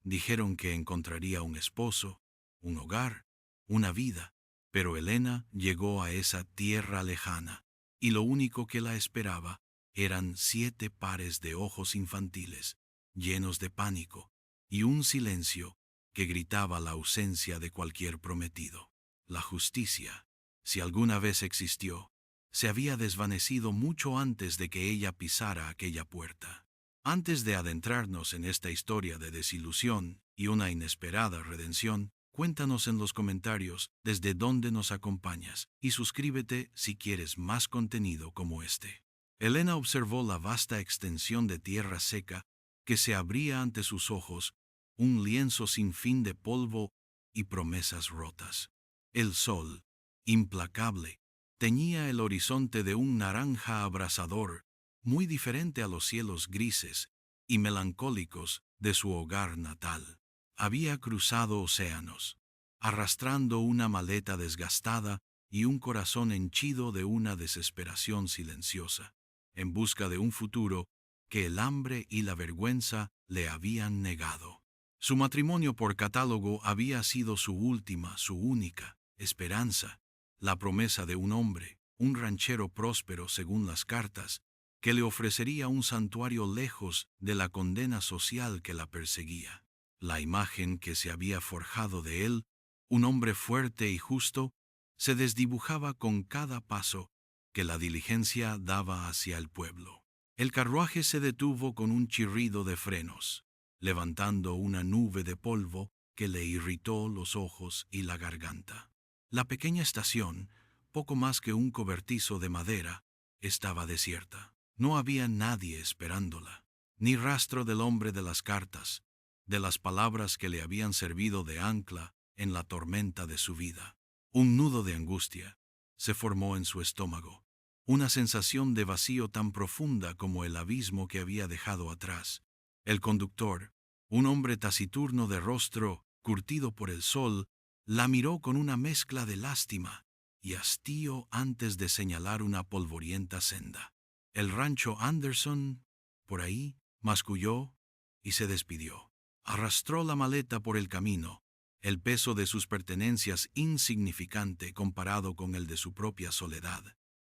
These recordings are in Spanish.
Dijeron que encontraría un esposo, un hogar, una vida, pero Elena llegó a esa tierra lejana, y lo único que la esperaba eran 7 pares de ojos infantiles, llenos de pánico, y un silencio que gritaba la ausencia de cualquier prometido. La justicia, si alguna vez existió, se había desvanecido mucho antes de que ella pisara aquella puerta. Antes de adentrarnos en esta historia de desilusión y una inesperada redención, cuéntanos en los comentarios desde dónde nos acompañas y suscríbete si quieres más contenido como este. Elena observó la vasta extensión de tierra seca que se abría ante sus ojos, un lienzo sin fin de polvo y promesas rotas. El sol, implacable, teñía el horizonte de un naranja abrasador, muy diferente a los cielos grises y melancólicos de su hogar natal. Había cruzado océanos, arrastrando una maleta desgastada y un corazón henchido de una desesperación silenciosa, en busca de un futuro que el hambre y la vergüenza le habían negado. Su matrimonio por catálogo había sido su última, su única esperanza, la promesa de un hombre, un ranchero próspero según las cartas, que le ofrecería un santuario lejos de la condena social que la perseguía. La imagen que se había forjado de él, un hombre fuerte y justo, se desdibujaba con cada paso que la diligencia daba hacia el pueblo. El carruaje se detuvo con un chirrido de frenos, levantando una nube de polvo que le irritó los ojos y la garganta. La pequeña estación, poco más que un cobertizo de madera, estaba desierta. No había nadie esperándola, ni rastro del hombre de las cartas, de las palabras que le habían servido de ancla en la tormenta de su vida. Un nudo de angustia se formó en su estómago, una sensación de vacío tan profunda como el abismo que había dejado atrás. El conductor, un hombre taciturno de rostro curtido por el sol, la miró con una mezcla de lástima y hastío antes de señalar una polvorienta senda. El rancho Anderson, por ahí, masculló y se despidió. Arrastró la maleta por el camino, el peso de sus pertenencias insignificante comparado con el de su propia soledad.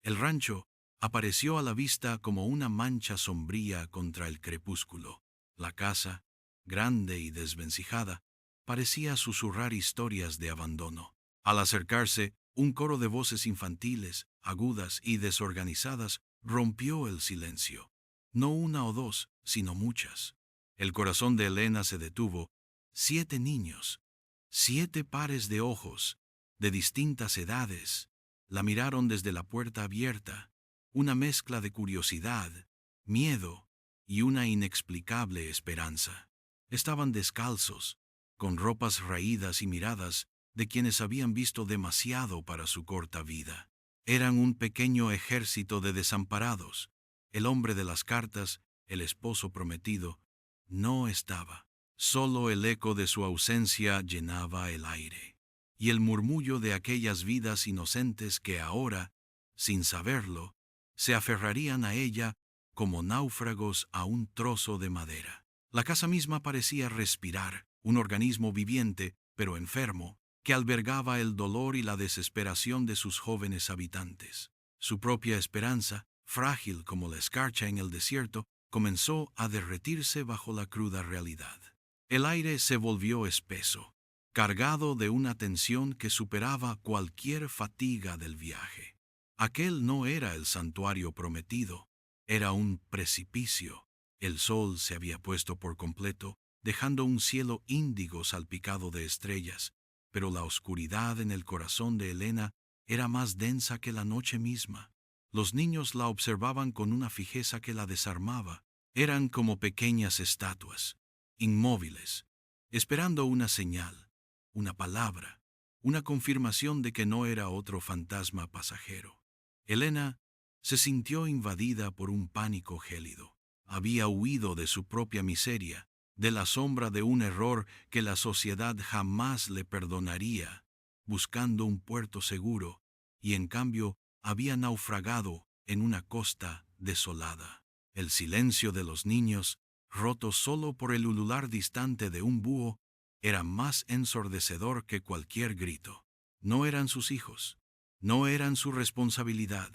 El rancho apareció a la vista como una mancha sombría contra el crepúsculo. La casa, grande y desvencijada, parecía susurrar historias de abandono. Al acercarse, un coro de voces infantiles, agudas y desorganizadas, rompió el silencio. No una o dos, sino muchas. El corazón de Elena se detuvo. 7 niños, 7 pares de ojos, de distintas edades, la miraron desde la puerta abierta, una mezcla de curiosidad, miedo y una inexplicable esperanza. Estaban descalzos, con ropas raídas y miradas de quienes habían visto demasiado para su corta vida. Eran un pequeño ejército de desamparados. El hombre de las cartas, el esposo prometido, no estaba. Solo el eco de su ausencia llenaba el aire, y el murmullo de aquellas vidas inocentes que ahora, sin saberlo, se aferrarían a ella como náufragos a un trozo de madera. La casa misma parecía respirar, un organismo viviente, pero enfermo, que albergaba el dolor y la desesperación de sus jóvenes habitantes. Su propia esperanza, frágil como la escarcha en el desierto, comenzó a derretirse bajo la cruda realidad. El aire se volvió espeso, cargado de una tensión que superaba cualquier fatiga del viaje. Aquel no era el santuario prometido, era un precipicio. El sol se había puesto por completo, dejando un cielo índigo salpicado de estrellas, pero la oscuridad en el corazón de Elena era más densa que la noche misma. Los niños la observaban con una fijeza que la desarmaba. Eran como pequeñas estatuas, inmóviles, esperando una señal, una palabra, una confirmación de que no era otro fantasma pasajero. Elena se sintió invadida por un pánico gélido. Había huido de su propia miseria, de la sombra de un error que la sociedad jamás le perdonaría, buscando un puerto seguro, y en cambio había naufragado en una costa desolada. El silencio de los niños roto solo por el ulular distante de un búho, era más ensordecedor que cualquier grito. No eran sus hijos, no eran su responsabilidad,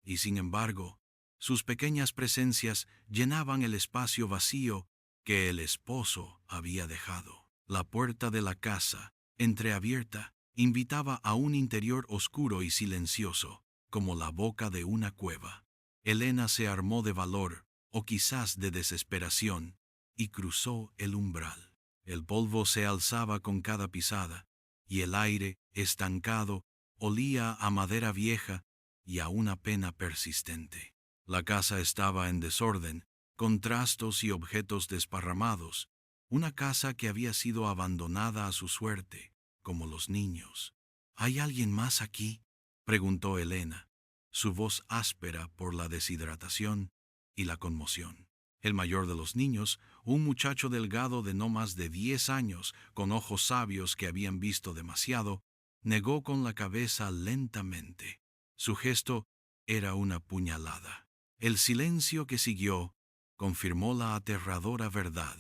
y sin embargo, sus pequeñas presencias llenaban el espacio vacío que el esposo había dejado. La puerta de la casa, entreabierta, invitaba a un interior oscuro y silencioso, como la boca de una cueva. Elena se armó de valor, o quizás de desesperación, y cruzó el umbral. El polvo se alzaba con cada pisada, y el aire, estancado, olía a madera vieja y a una pena persistente. La casa estaba en desorden, con trastos y objetos desparramados, una casa que había sido abandonada a su suerte, como los niños. ¿Hay alguien más aquí?, preguntó Elena, su voz áspera por la deshidratación y la conmoción. El mayor de los niños, un muchacho delgado de no más de 10 años, con ojos sabios que habían visto demasiado, negó con la cabeza lentamente. Su gesto era una puñalada. El silencio que siguió confirmó la aterradora verdad.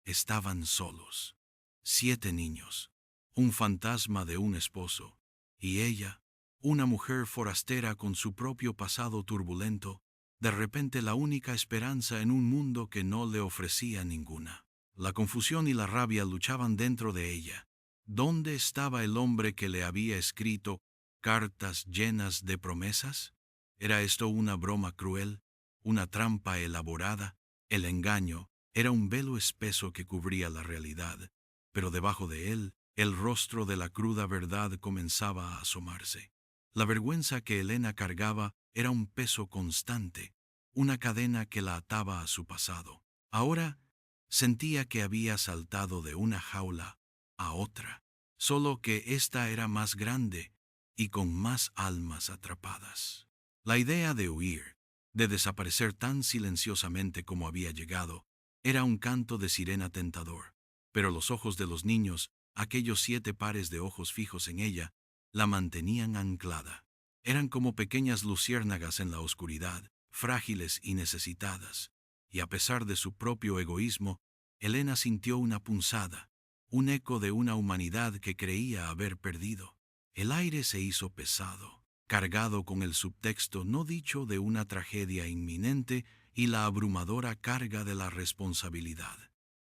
Estaban solos. 7 niños, un fantasma de un esposo, y ella, una mujer forastera con su propio pasado turbulento, de repente la única esperanza en un mundo que no le ofrecía ninguna. La confusión y la rabia luchaban dentro de ella. ¿Dónde estaba el hombre que le había escrito cartas llenas de promesas? ¿Era esto una broma cruel, una trampa elaborada? El engaño era un velo espeso que cubría la realidad, pero debajo de él, el rostro de la cruda verdad comenzaba a asomarse. La vergüenza que Elena cargaba era un peso constante, una cadena que la ataba a su pasado. Ahora sentía que había saltado de una jaula a otra, solo que ésta era más grande y con más almas atrapadas. La idea de huir, de desaparecer tan silenciosamente como había llegado, era un canto de sirena tentador, pero los ojos de los niños, aquellos 7 pares de ojos fijos en ella, la mantenían anclada. Eran como pequeñas luciérnagas en la oscuridad, frágiles y necesitadas, y a pesar de su propio egoísmo, Elena sintió una punzada, un eco de una humanidad que creía haber perdido. El aire se hizo pesado, cargado con el subtexto no dicho de una tragedia inminente y la abrumadora carga de la responsabilidad.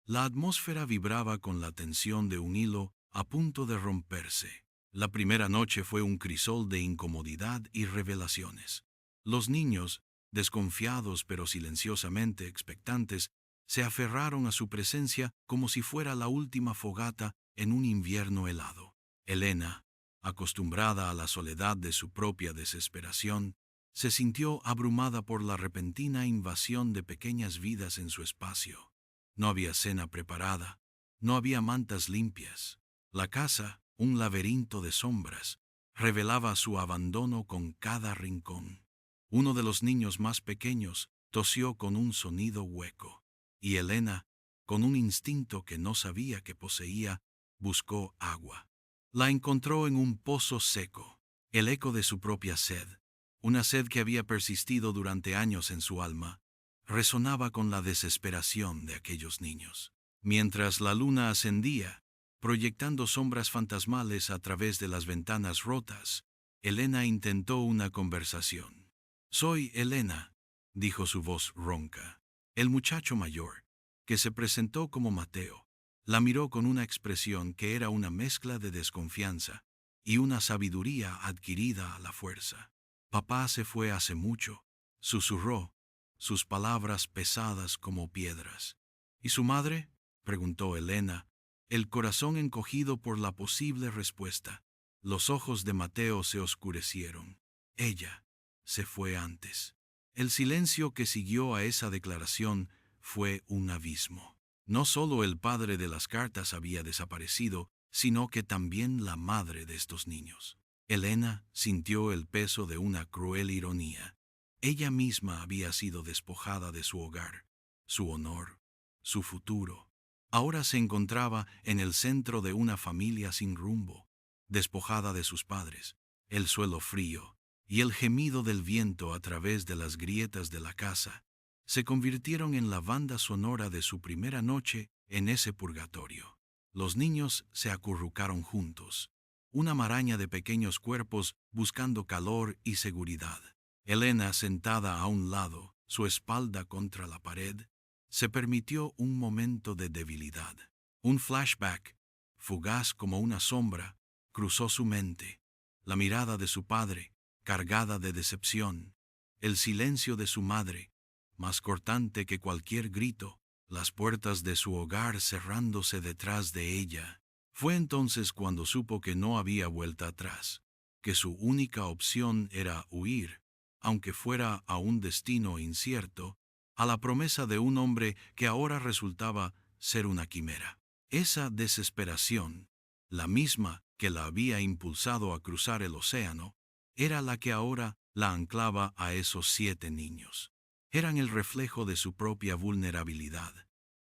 La atmósfera vibraba con la tensión de un hilo a punto de romperse. La primera noche fue un crisol de incomodidad y revelaciones. Los niños, desconfiados pero silenciosamente expectantes, se aferraron a su presencia como si fuera la última fogata en un invierno helado. Elena, acostumbrada a la soledad de su propia desesperación, se sintió abrumada por la repentina invasión de pequeñas vidas en su espacio. No había cena preparada, no había mantas limpias. La casa, un laberinto de sombras, revelaba su abandono con cada rincón. Uno de los niños más pequeños tosió con un sonido hueco, y Elena, con un instinto que no sabía que poseía, buscó agua. La encontró en un pozo seco, el eco de su propia sed, una sed que había persistido durante años en su alma, resonaba con la desesperación de aquellos niños. Mientras la luna ascendía, proyectando sombras fantasmales a través de las ventanas rotas, Elena intentó una conversación. «Soy Elena», dijo su voz ronca. El muchacho mayor, que se presentó como Mateo, la miró con una expresión que era una mezcla de desconfianza y una sabiduría adquirida a la fuerza. «Papá se fue hace mucho», susurró, sus palabras pesadas como piedras. «¿Y su madre?», preguntó Elena, el corazón encogido por la posible respuesta. Los ojos de Mateo se oscurecieron. Ella se fue antes. El silencio que siguió a esa declaración fue un abismo. No solo el padre de las cartas había desaparecido, sino que también la madre de estos niños. Elena sintió el peso de una cruel ironía. Ella misma había sido despojada de su hogar, su honor, su futuro. Ahora se encontraba en el centro de una familia sin rumbo, despojada de sus padres, el suelo frío y el gemido del viento a través de las grietas de la casa. se convirtieron en la banda sonora de su primera noche en ese purgatorio. Los niños se acurrucaron juntos, una maraña de pequeños cuerpos buscando calor y seguridad. Elena, sentada a un lado, su espalda contra la pared, se permitió un momento de debilidad. Un flashback, fugaz como una sombra, cruzó su mente. La mirada de su padre, cargada de decepción, el silencio de su madre, más cortante que cualquier grito, las puertas de su hogar cerrándose detrás de ella. Fue entonces cuando supo que no había vuelta atrás, que su única opción era huir, aunque fuera a un destino incierto, a la promesa de un hombre que ahora resultaba ser una quimera. Esa desesperación, la misma que la había impulsado a cruzar el océano, era la que ahora la anclaba a esos 7 niños. Eran el reflejo de su propia vulnerabilidad,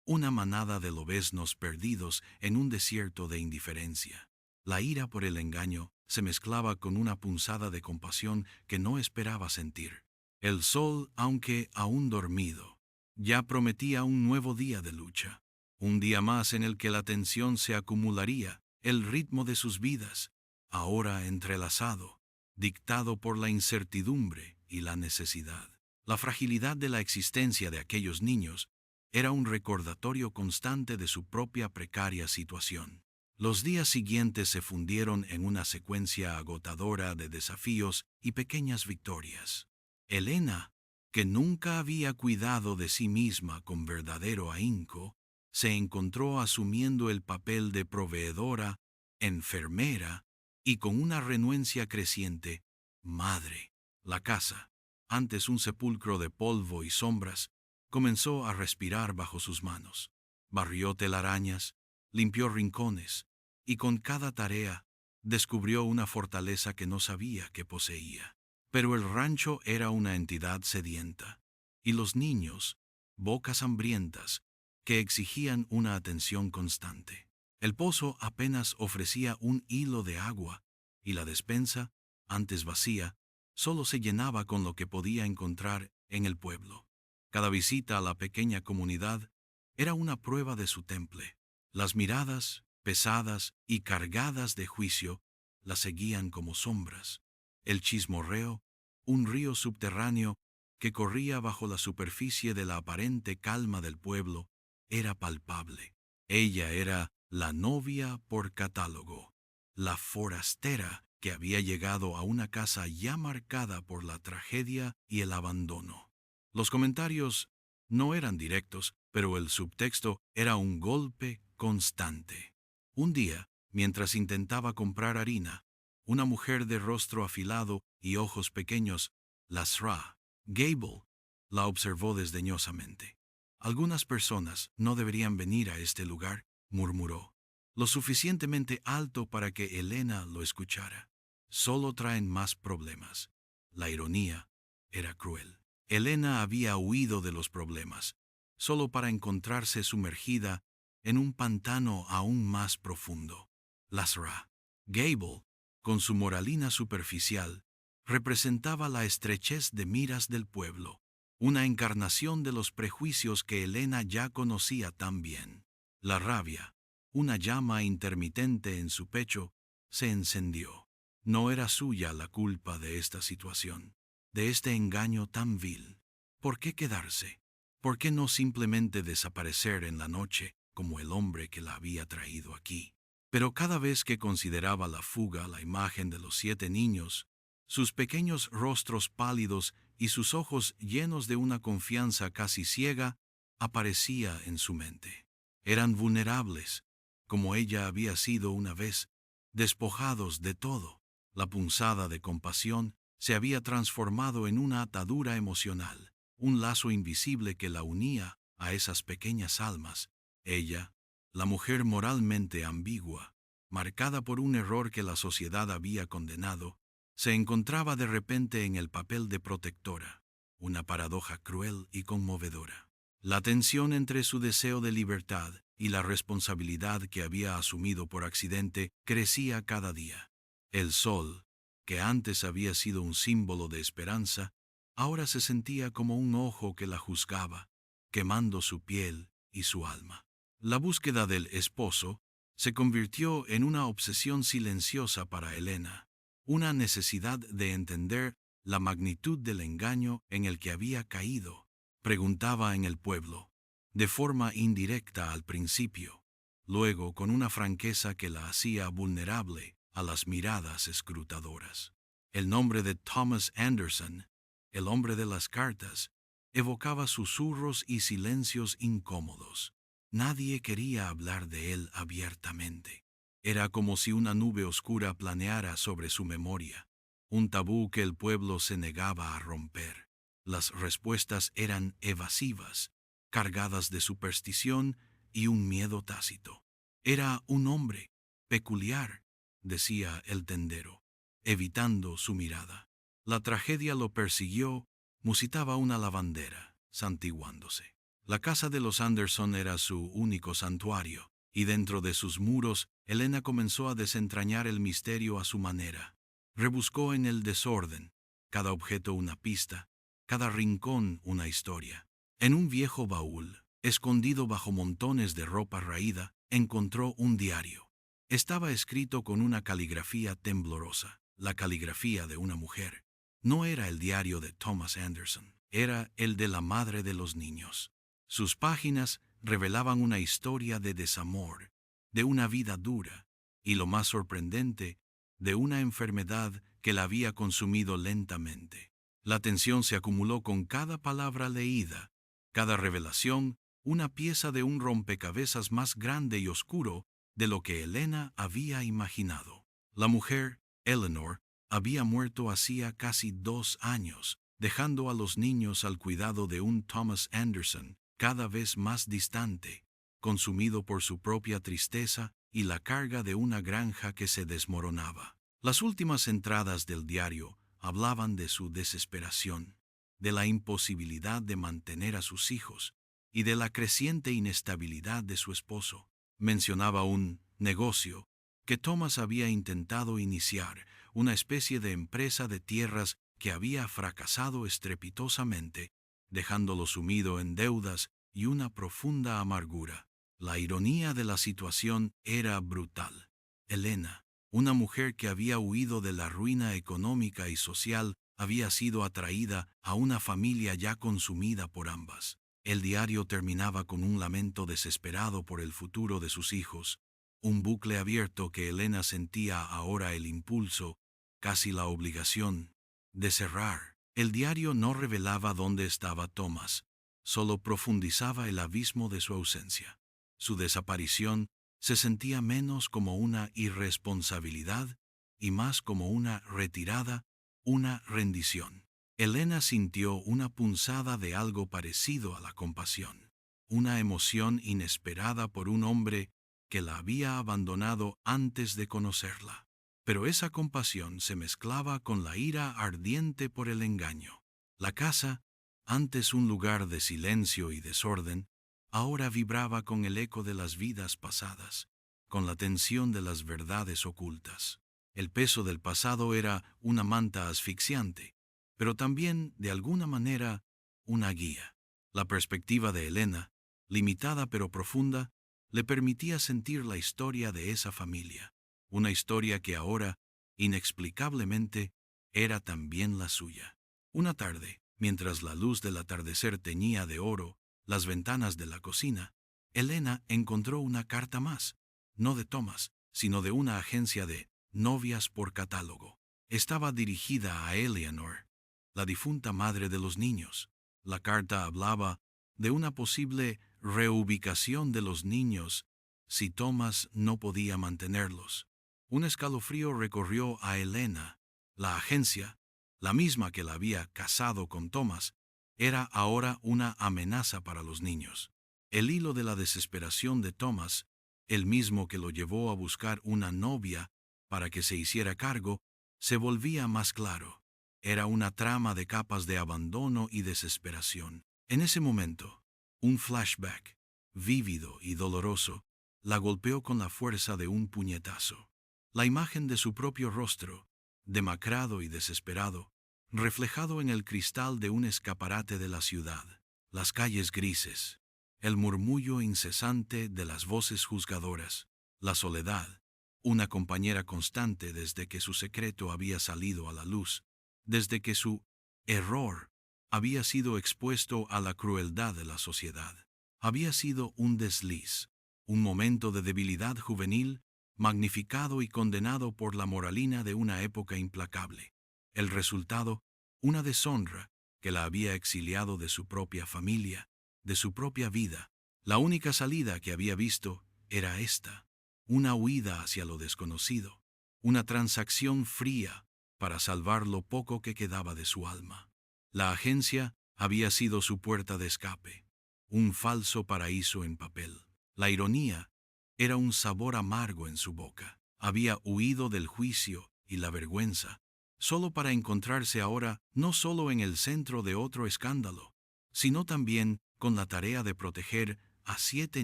una manada de lobeznos perdidos en un desierto de indiferencia. La ira por el engaño se mezclaba con una punzada de compasión que no esperaba sentir. El sol, aunque aún dormido, ya prometía un nuevo día de lucha, un día más en el que la tensión se acumularía, el ritmo de sus vidas, ahora entrelazado, dictado por la incertidumbre y la necesidad. La fragilidad de la existencia de aquellos niños era un recordatorio constante de su propia precaria situación. Los días siguientes se fundieron en una secuencia agotadora de desafíos y pequeñas victorias. Elena, que nunca había cuidado de sí misma con verdadero ahínco, se encontró asumiendo el papel de proveedora, enfermera y, con una renuencia creciente, madre. La casa, antes un sepulcro de polvo y sombras, comenzó a respirar bajo sus manos. Barrió telarañas, limpió rincones, y con cada tarea descubrió una fortaleza que no sabía que poseía. Pero el rancho era una entidad sedienta, y los niños, bocas hambrientas, que exigían una atención constante. El pozo apenas ofrecía un hilo de agua, y la despensa, antes vacía, solo se llenaba con lo que podía encontrar en el pueblo. Cada visita a la pequeña comunidad era una prueba de su temple. Las miradas, pesadas y cargadas de juicio, la seguían como sombras. El chismorreo, un río subterráneo que corría bajo la superficie de la aparente calma del pueblo, era palpable. Ella era la novia por catálogo, la forastera que había llegado a una casa ya marcada por la tragedia y el abandono. Los comentarios no eran directos, pero el subtexto era un golpe constante. Un día, mientras intentaba comprar harina, una mujer de rostro afilado y ojos pequeños, Lasra Gable, la observó desdeñosamente. Algunas personas no deberían venir a este lugar, murmuró, lo suficientemente alto para que Elena lo escuchara. Solo traen más problemas. La ironía era cruel. Elena había huido de los problemas, solo para encontrarse sumergida en un pantano aún más profundo. Lasra Gable, con su moralina superficial, representaba la estrechez de miras del pueblo, una encarnación de los prejuicios que Elena ya conocía tan bien. La rabia, una llama intermitente en su pecho, se encendió. No era suya la culpa de esta situación, de este engaño tan vil. ¿Por qué quedarse? ¿Por qué no simplemente desaparecer en la noche como el hombre que la había traído aquí? Pero cada vez que consideraba la fuga, la imagen de los 7 niños, sus pequeños rostros pálidos y sus ojos llenos de una confianza casi ciega, aparecía en su mente. Eran vulnerables, como ella había sido una vez, despojados de todo. La punzada de compasión se había transformado en una atadura emocional, un lazo invisible que la unía a esas pequeñas almas. Ella, la mujer moralmente ambigua, marcada por un error que la sociedad había condenado, se encontraba de repente en el papel de protectora, una paradoja cruel y conmovedora. La tensión entre su deseo de libertad y la responsabilidad que había asumido por accidente crecía cada día. El sol, que antes había sido un símbolo de esperanza, ahora se sentía como un ojo que la juzgaba, quemando su piel y su alma. La búsqueda del esposo se convirtió en una obsesión silenciosa para Elena, una necesidad de entender la magnitud del engaño en el que había caído. Preguntaba en el pueblo, de forma indirecta al principio, luego con una franqueza que la hacía vulnerable a las miradas escrutadoras. El nombre de Thomas Anderson, el hombre de las cartas, evocaba susurros y silencios incómodos. Nadie quería hablar de él abiertamente. Era como si una nube oscura planeara sobre su memoria, un tabú que el pueblo se negaba a romper. Las respuestas eran evasivas, cargadas de superstición y un miedo tácito. Era un hombre peculiar, decía el tendero, evitando su mirada. La tragedia lo persiguió, musitaba una lavandera, santiguándose. La casa de los Anderson era su único santuario, y dentro de sus muros, Elena comenzó a desentrañar el misterio a su manera. Rebuscó en el desorden, cada objeto una pista, cada rincón una historia. En un viejo baúl, escondido bajo montones de ropa raída, encontró un diario. Estaba escrito con una caligrafía temblorosa, la caligrafía de una mujer. No era el diario de Thomas Anderson, era el de la madre de los niños. Sus páginas revelaban una historia de desamor, de una vida dura, y lo más sorprendente, de una enfermedad que la había consumido lentamente. La tensión se acumuló con cada palabra leída, cada revelación, una pieza de un rompecabezas más grande y oscuro de lo que Elena había imaginado. La mujer, Eleanor, había muerto hacía casi 2 años, dejando a los niños al cuidado de un Thomas Anderson, cada vez más distante, consumido por su propia tristeza y la carga de una granja que se desmoronaba. Las últimas entradas del diario hablaban de su desesperación, de la imposibilidad de mantener a sus hijos y de la creciente inestabilidad de su esposo. Mencionaba un negocio que Thomas había intentado iniciar, una especie de empresa de tierras que había fracasado estrepitosamente, dejándolo sumido en deudas y una profunda amargura. La ironía de la situación era brutal. Elena, una mujer que había huido de la ruina económica y social, había sido atraída a una familia ya consumida por ambas. El diario terminaba con un lamento desesperado por el futuro de sus hijos, un bucle abierto que Elena sentía ahora el impulso, casi la obligación, de cerrar. El diario no revelaba dónde estaba Thomas, solo profundizaba el abismo de su ausencia. Su desaparición se sentía menos como una irresponsabilidad y más como una retirada, una rendición. Elena sintió una punzada de algo parecido a la compasión, una emoción inesperada por un hombre que la había abandonado antes de conocerla. Pero esa compasión se mezclaba con la ira ardiente por el engaño. La casa, antes un lugar de silencio y desorden, ahora vibraba con el eco de las vidas pasadas, con la tensión de las verdades ocultas. El peso del pasado era una manta asfixiante, pero también, de alguna manera, una guía. La perspectiva de Elena, limitada pero profunda, le permitía sentir la historia de esa familia, una historia que ahora, inexplicablemente, era también la suya. Una tarde, mientras la luz del atardecer teñía de oro las ventanas de la cocina, Elena encontró una carta más, no de Thomas, sino de una agencia de novias por catálogo. Estaba dirigida a Eleanor, la difunta madre de los niños. La carta hablaba de una posible reubicación de los niños si Thomas no podía mantenerlos. Un escalofrío recorrió a Elena. La agencia, la misma que la había casado con Thomas, era ahora una amenaza para los niños. El hilo de la desesperación de Thomas, el mismo que lo llevó a buscar una novia para que se hiciera cargo, se volvía más claro. Era una trama de capas de abandono y desesperación. En ese momento, un flashback, vívido y doloroso, la golpeó con la fuerza de un puñetazo. La imagen de su propio rostro, demacrado y desesperado, reflejado en el cristal de un escaparate de la ciudad, las calles grises, el murmullo incesante de las voces juzgadoras, la soledad, una compañera constante desde que su secreto había salido a la luz, desde que su error había sido expuesto a la crueldad de la sociedad. Había sido un desliz, un momento de debilidad juvenil, magnificado y condenado por la moralina de una época implacable. El resultado, una deshonra que la había exiliado de su propia familia, de su propia vida. La única salida que había visto era esta, una huida hacia lo desconocido, una transacción fría para salvar lo poco que quedaba de su alma. La agencia había sido su puerta de escape, un falso paraíso en papel. La ironía era un sabor amargo en su boca. Había huido del juicio y la vergüenza, solo para encontrarse ahora no solo en el centro de otro escándalo, sino también con la tarea de proteger a 7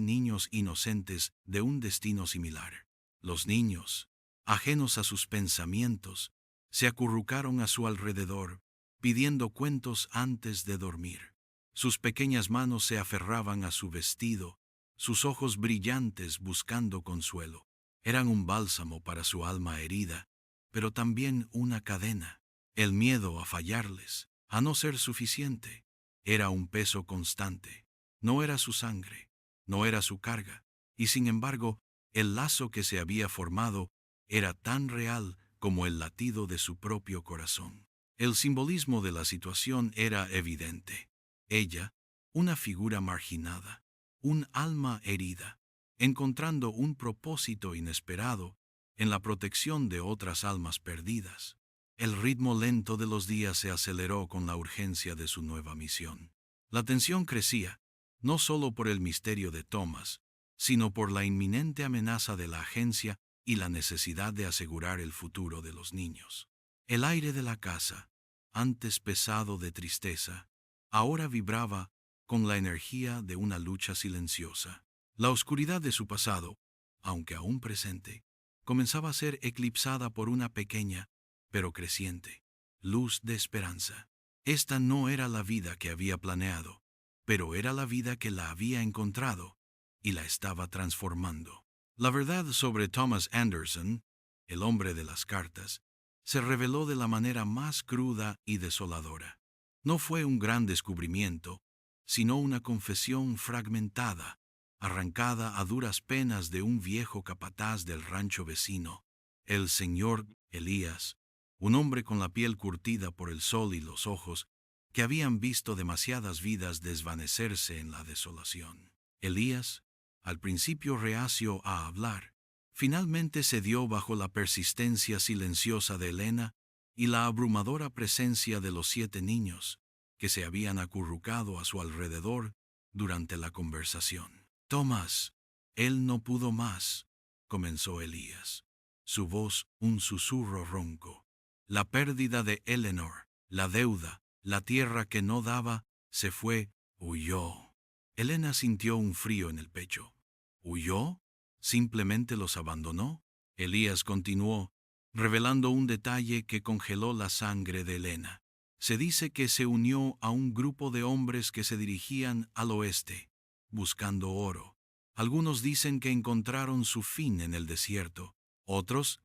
niños inocentes de un destino similar. Los niños, ajenos a sus pensamientos, se acurrucaron a su alrededor, pidiendo cuentos antes de dormir. Sus pequeñas manos se aferraban a su vestido, sus ojos brillantes buscando consuelo. Eran un bálsamo para su alma herida, pero también una cadena. El miedo a fallarles, a no ser suficiente, era un peso constante. No era su sangre, no era su carga, y sin embargo, el lazo que se había formado era tan real como el latido de su propio corazón. El simbolismo de la situación era evidente. Ella, una figura marginada, un alma herida, encontrando un propósito inesperado en la protección de otras almas perdidas. El ritmo lento de los días se aceleró con la urgencia de su nueva misión. La tensión crecía, no solo por el misterio de Thomas, sino por la inminente amenaza de la agencia y la necesidad de asegurar el futuro de los niños. El aire de la casa, antes pesado de tristeza, ahora vibraba con la energía de una lucha silenciosa. La oscuridad de su pasado, aunque aún presente, comenzaba a ser eclipsada por una pequeña, pero creciente, luz de esperanza. Esta no era la vida que había planeado, pero era la vida que la había encontrado y la estaba transformando. La verdad sobre Thomas Anderson, el hombre de las cartas, se reveló de la manera más cruda y desoladora. No fue un gran descubrimiento, sino una confesión fragmentada, arrancada a duras penas de un viejo capataz del rancho vecino, el señor Elías, un hombre con la piel curtida por el sol y los ojos, que habían visto demasiadas vidas desvanecerse en la desolación. Elías, al principio reacio a hablar, finalmente cedió bajo la persistencia silenciosa de Elena y la abrumadora presencia de los 7 niños, que se habían acurrucado a su alrededor durante la conversación. Tomás, él no pudo más, comenzó Elías, su voz un susurro ronco. La pérdida de Eleanor, la deuda, la tierra que no daba, se fue, huyó. Elena sintió un frío en el pecho. ¿Huyó? ¿Simplemente los abandonó? Elías continuó, revelando un detalle que congeló la sangre de Elena. Se dice que se unió a un grupo de hombres que se dirigían al oeste, buscando oro. Algunos dicen que encontraron su fin en el desierto, otros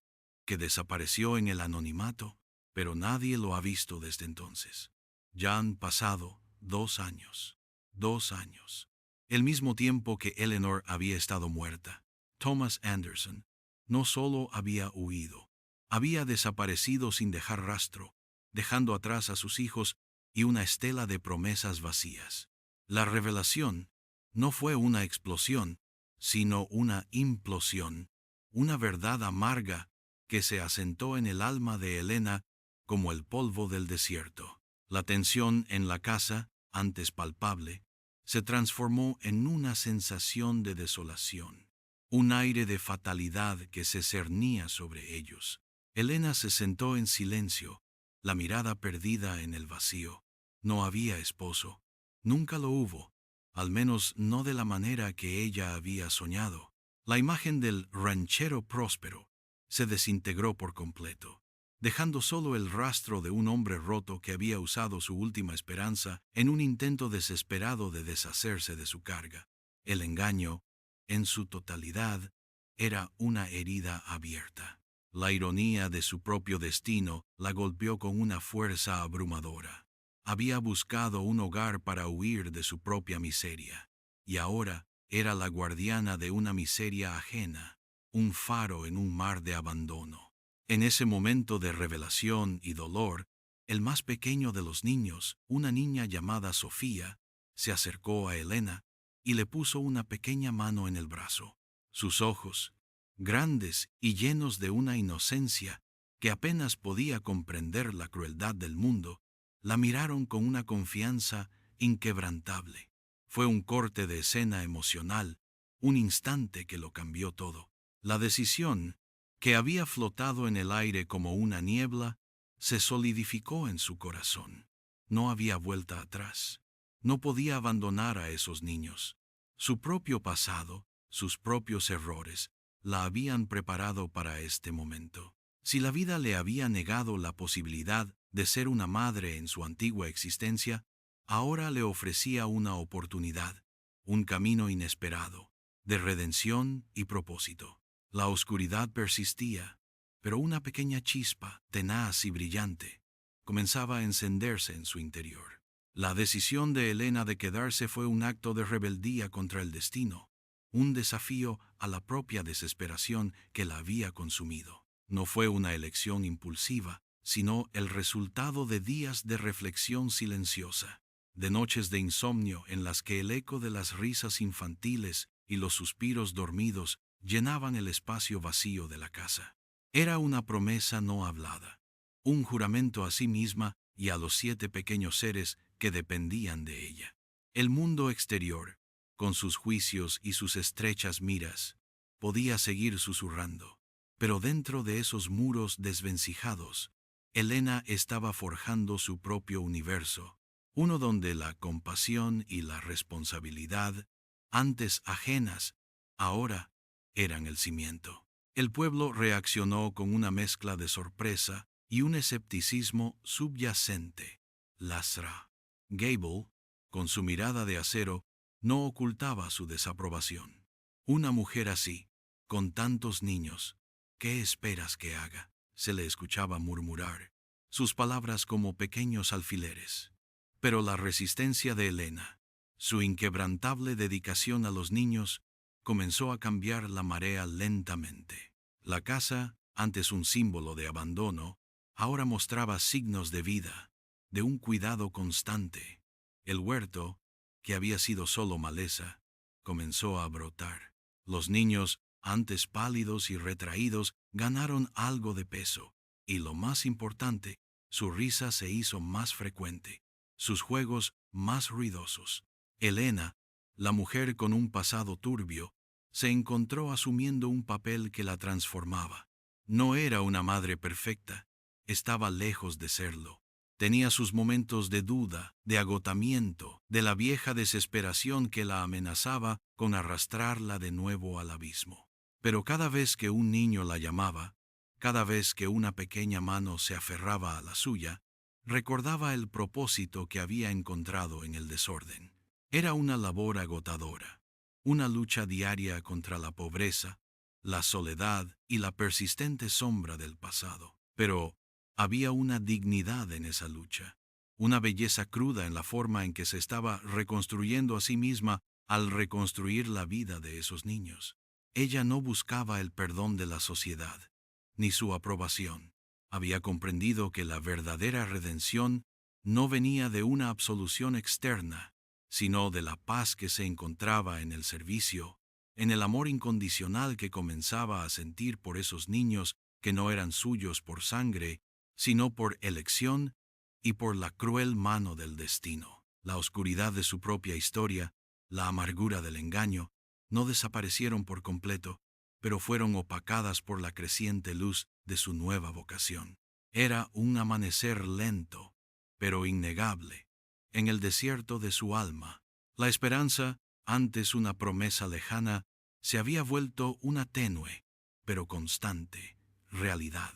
que desapareció en el anonimato, pero nadie lo ha visto desde entonces. Ya han pasado 2 años. 2 años. El mismo tiempo que Eleanor había estado muerta, Thomas Anderson no solo había huido, había desaparecido sin dejar rastro, dejando atrás a sus hijos y una estela de promesas vacías. La revelación no fue una explosión, sino una implosión, una verdad amarga que se asentó en el alma de Elena como el polvo del desierto. La tensión en la casa, antes palpable, se transformó en una sensación de desolación, un aire de fatalidad que se cernía sobre ellos. Elena se sentó en silencio, la mirada perdida en el vacío. No había esposo, nunca lo hubo, al menos no de la manera que ella había soñado. La imagen del ranchero próspero se desintegró por completo. dejando solo el rastro de un hombre roto que había usado su última esperanza en un intento desesperado de deshacerse de su carga. El engaño, en su totalidad, era una herida abierta. La ironía de su propio destino la golpeó con una fuerza abrumadora. Había buscado un hogar para huir de su propia miseria, y ahora era la guardiana de una miseria ajena, un faro en un mar de abandono. En ese momento de revelación y dolor, el más pequeño de los niños, una niña llamada Sofía, se acercó a Elena y le puso una pequeña mano en el brazo. Sus ojos, grandes y llenos de una inocencia que apenas podía comprender la crueldad del mundo, la miraron con una confianza inquebrantable. Fue un corte de escena emocional, un instante que lo cambió todo. La decisión, que había flotado en el aire como una niebla, se solidificó en su corazón. No había vuelta atrás. No podía abandonar a esos niños. Su propio pasado, sus propios errores, la habían preparado para este momento. Si la vida le había negado la posibilidad de ser una madre en su antigua existencia, ahora le ofrecía una oportunidad, un camino inesperado, de redención y propósito. La oscuridad persistía, pero una pequeña chispa, tenaz y brillante, comenzaba a encenderse en su interior. La decisión de Elena de quedarse fue un acto de rebeldía contra el destino, un desafío a la propia desesperación que la había consumido. No fue una elección impulsiva, sino el resultado de días de reflexión silenciosa, de noches de insomnio en las que el eco de las risas infantiles y los suspiros dormidos llenaban el espacio vacío de la casa. Era una promesa no hablada, un juramento a sí misma y a los 7 pequeños seres que dependían de ella. El mundo exterior, con sus juicios y sus estrechas miras, podía seguir susurrando, pero dentro de esos muros desvencijados, Elena estaba forjando su propio universo, uno donde la compasión y la responsabilidad, antes ajenas, ahora eran el cimiento. El pueblo reaccionó con una mezcla de sorpresa y un escepticismo subyacente. Lasra Gable, con su mirada de acero, no ocultaba su desaprobación. Una mujer así, con tantos niños, ¿qué esperas que haga?, se le escuchaba murmurar, sus palabras como pequeños alfileres. Pero la resistencia de Elena, su inquebrantable dedicación a los niños, comenzó a cambiar la marea lentamente. La casa, antes un símbolo de abandono, ahora mostraba signos de vida, de un cuidado constante. El huerto, que había sido solo maleza, comenzó a brotar. Los niños, antes pálidos y retraídos, ganaron algo de peso, y lo más importante, su risa se hizo más frecuente, sus juegos más ruidosos. Elena, la mujer con un pasado turbio, se encontró asumiendo un papel que la transformaba. No era una madre perfecta, estaba lejos de serlo. Tenía sus momentos de duda, de agotamiento, de la vieja desesperación que la amenazaba con arrastrarla de nuevo al abismo. Pero cada vez que un niño la llamaba, cada vez que una pequeña mano se aferraba a la suya, recordaba el propósito que había encontrado en el desorden. Era una labor agotadora, una lucha diaria contra la pobreza, la soledad y la persistente sombra del pasado. Pero había una dignidad en esa lucha, una belleza cruda en la forma en que se estaba reconstruyendo a sí misma al reconstruir la vida de esos niños. Ella no buscaba el perdón de la sociedad, ni su aprobación. Había comprendido que la verdadera redención no venía de una absolución externa, sino de la paz que se encontraba en el servicio, en el amor incondicional que comenzaba a sentir por esos niños que no eran suyos por sangre, sino por elección y por la cruel mano del destino. La oscuridad de su propia historia, la amargura del engaño, no desaparecieron por completo, pero fueron opacadas por la creciente luz de su nueva vocación. Era un amanecer lento, pero innegable, en el desierto de su alma. La esperanza, antes una promesa lejana, se había vuelto una tenue, pero constante, realidad.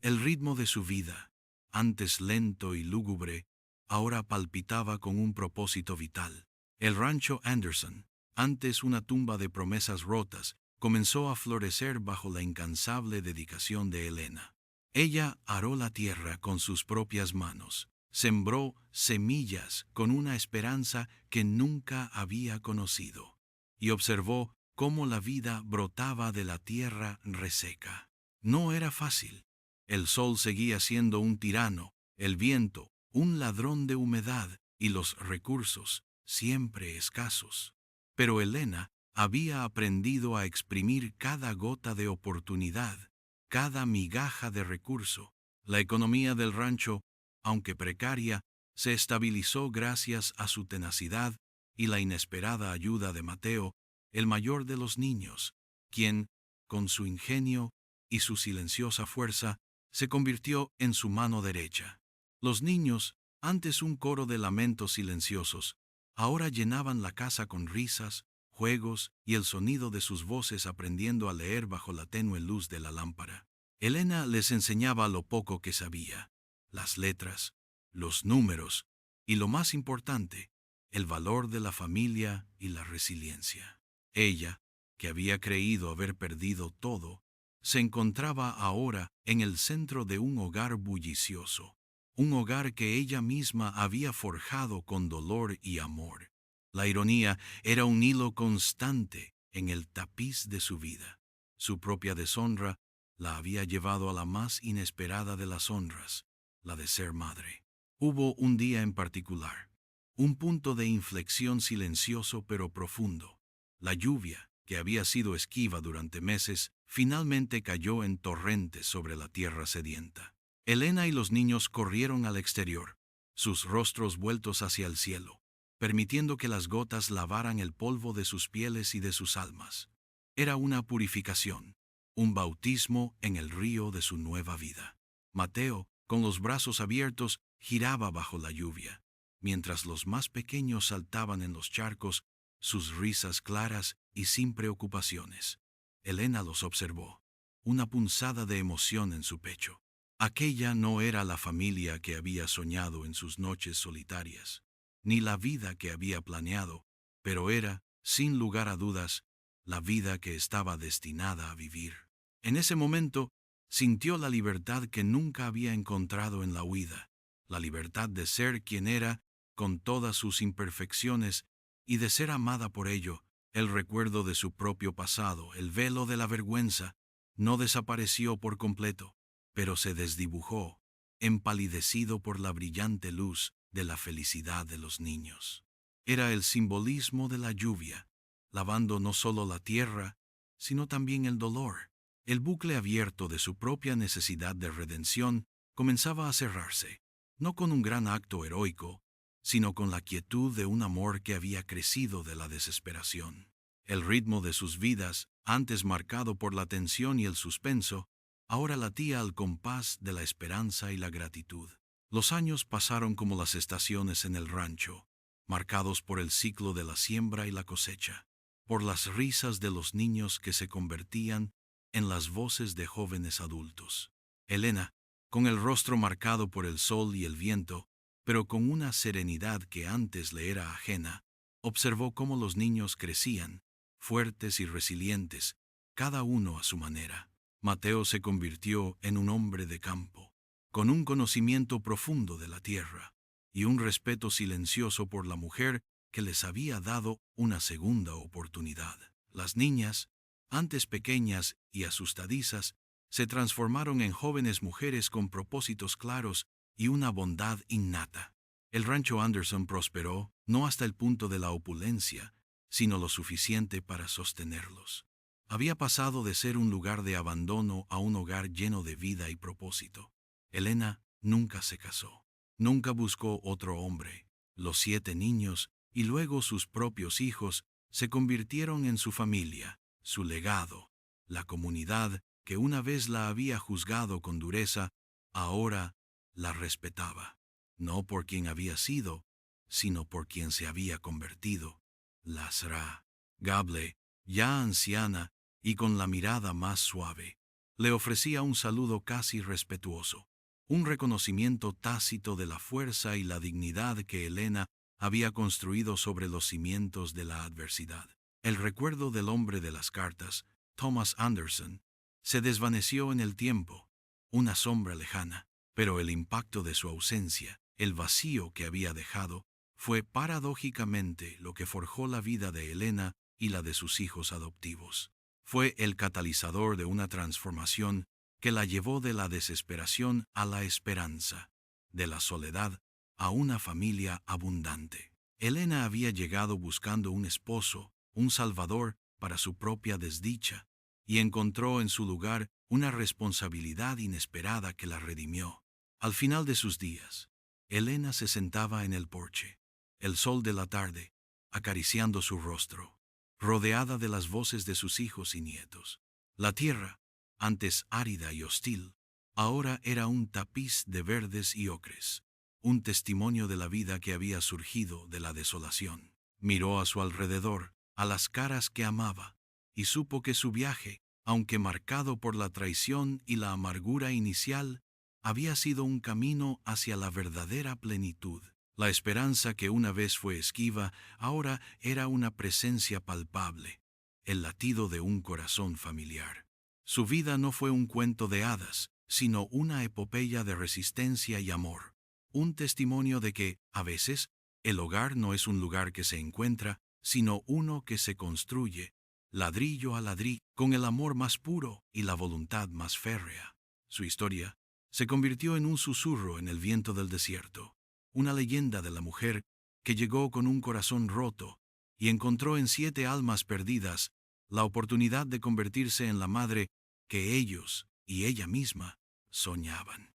El ritmo de su vida, antes lento y lúgubre, ahora palpitaba con un propósito vital. El rancho Anderson, antes una tumba de promesas rotas, comenzó a florecer bajo la incansable dedicación de Elena. Ella aró la tierra con sus propias manos, sembró semillas con una esperanza que nunca había conocido, y observó cómo la vida brotaba de la tierra reseca. No era fácil. El sol seguía siendo un tirano, el viento, un ladrón de humedad, y los recursos, siempre escasos. Pero Elena había aprendido a exprimir cada gota de oportunidad, cada migaja de recurso. La economía del rancho, aunque precaria, se estabilizó gracias a su tenacidad y la inesperada ayuda de Mateo, el mayor de los niños, quien, con su ingenio y su silenciosa fuerza, se convirtió en su mano derecha. Los niños, antes un coro de lamentos silenciosos, ahora llenaban la casa con risas, juegos y el sonido de sus voces aprendiendo a leer bajo la tenue luz de la lámpara. Elena les enseñaba lo poco que sabía, las letras, los números y, lo más importante, el valor de la familia y la resiliencia. Ella, que había creído haber perdido todo, se encontraba ahora en el centro de un hogar bullicioso, un hogar que ella misma había forjado con dolor y amor. La ironía era un hilo constante en el tapiz de su vida. Su propia deshonra la había llevado a la más inesperada de las honras, la de ser madre. Hubo un día en particular, un punto de inflexión silencioso pero profundo. La lluvia, que había sido esquiva durante meses, finalmente cayó en torrentes sobre la tierra sedienta. Elena y los niños corrieron al exterior, sus rostros vueltos hacia el cielo, permitiendo que las gotas lavaran el polvo de sus pieles y de sus almas. Era una purificación, un bautismo en el río de su nueva vida. Mateo, con los brazos abiertos, giraba bajo la lluvia, mientras los más pequeños saltaban en los charcos, sus risas claras y sin preocupaciones. Elena los observó, una punzada de emoción en su pecho. Aquella no era la familia que había soñado en sus noches solitarias, ni la vida que había planeado, pero era, sin lugar a dudas, la vida que estaba destinada a vivir. En ese momento, sintió la libertad que nunca había encontrado en la huida, la libertad de ser quien era, con todas sus imperfecciones, y de ser amada por ello. El recuerdo de su propio pasado, el velo de la vergüenza, no desapareció por completo, pero se desdibujó, empalidecido por la brillante luz de la felicidad de los niños. Era el simbolismo de la lluvia, lavando no solo la tierra, sino también el dolor. El bucle abierto de su propia necesidad de redención comenzaba a cerrarse, no con un gran acto heroico, sino con la quietud de un amor que había crecido de la desesperación. El ritmo de sus vidas, antes marcado por la tensión y el suspenso, ahora latía al compás de la esperanza y la gratitud. Los años pasaron como las estaciones en el rancho, marcados por el ciclo de la siembra y la cosecha, por las risas de los niños que se convertían en las voces de jóvenes adultos. Elena, con el rostro marcado por el sol y el viento, pero con una serenidad que antes le era ajena, observó cómo los niños crecían, fuertes y resilientes, cada uno a su manera. Mateo se convirtió en un hombre de campo, con un conocimiento profundo de la tierra y un respeto silencioso por la mujer que les había dado una segunda oportunidad. Las niñas, antes pequeñas y asustadizas, se transformaron en jóvenes mujeres con propósitos claros y una bondad innata. El rancho Anderson prosperó, no hasta el punto de la opulencia, sino lo suficiente para sostenerlos. Había pasado de ser un lugar de abandono a un hogar lleno de vida y propósito. Elena nunca se casó, nunca buscó otro hombre. Los 7 niños, y luego sus propios hijos, se convirtieron en su familia, su legado. La comunidad, que una vez la había juzgado con dureza, ahora la respetaba, no por quien había sido, sino por quien se había convertido. Lasra, Gable, ya anciana y con la mirada más suave, Le ofrecía un saludo casi respetuoso, un reconocimiento tácito de la fuerza y la dignidad que Elena había construido sobre los cimientos de la adversidad. El recuerdo del hombre de las cartas, Thomas Anderson, se desvaneció en el tiempo, una sombra lejana, pero el impacto de su ausencia, el vacío que había dejado, fue paradójicamente lo que forjó la vida de Elena y la de sus hijos adoptivos. Fue el catalizador de una transformación que la llevó de la desesperación a la esperanza, de la soledad a una familia abundante. Elena había llegado buscando un esposo, un salvador para su propia desdicha, y encontró en su lugar una responsabilidad inesperada que la redimió. Al final de sus días, Elena se sentaba en el porche, el sol de la tarde, acariciando su rostro, rodeada de las voces de sus hijos y nietos. La tierra, antes árida y hostil, ahora era un tapiz de verdes y ocres, un testimonio de la vida que había surgido de la desolación. Miró a su alrededor, a las caras que amaba, y supo que su viaje, aunque marcado por la traición y la amargura inicial, había sido un camino hacia la verdadera plenitud. La esperanza que una vez fue esquiva, ahora era una presencia palpable, el latido de un corazón familiar. Su vida no fue un cuento de hadas, sino una epopeya de resistencia y amor. Un testimonio de que, a veces, el hogar no es un lugar que se encuentra, sino uno que se construye, ladrillo a ladrillo, con el amor más puro y la voluntad más férrea. Su historia se convirtió en un susurro en el viento del desierto, una leyenda de la mujer que llegó con un corazón roto y encontró en 7 almas perdidas la oportunidad de convertirse en la madre que ellos y ella misma soñaban.